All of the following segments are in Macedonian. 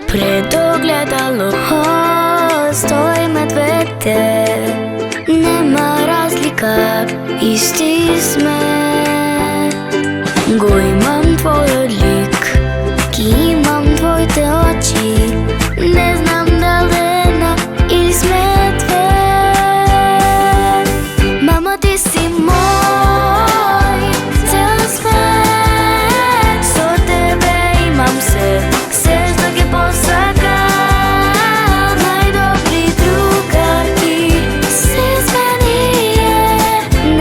Пред огледало стоиме двете, нема разлика, исти сме. Го имам твојот лик, ги имам твоите очи, не знам дали една или сме две. Мамо, ти си мој цел свет, со тебе имам се да ги посакам, најдобри другарки. Се сме ние,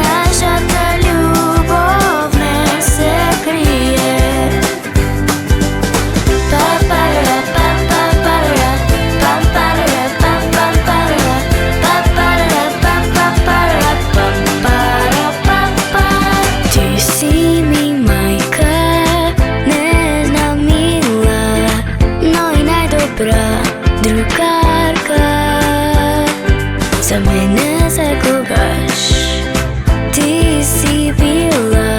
нашата љубов не се крие. Па-парара, па-па-парара, па-парара, па-па-парара, па-парара, па-па-парара, па-пара, па-па. Ти си ми мајка, нежна, мила, но и најдобра другарка. За мене секогаш ти си била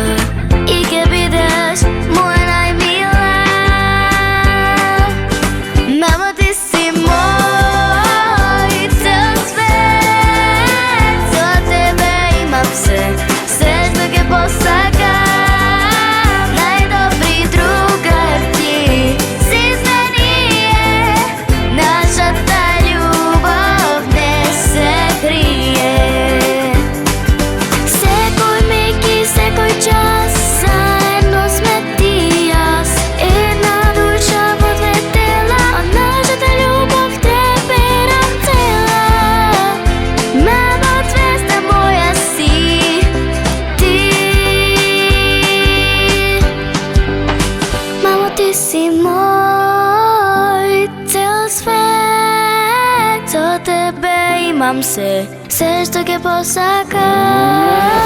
и ќе бидеш моја најмила. Мамо, ти си мој цел свет, за тебе имам се да ќе посакам, најдобри другарки. Си сме ние, нашата љубов не се крие. Секој миг и секој час, заедно сме ти и јас, една душа во две тела, а нашата љубов трепера цела. Мамо, звезда моја си ти. Мамо, ти си мој цел свет, за тебе имам се што ќе посакам.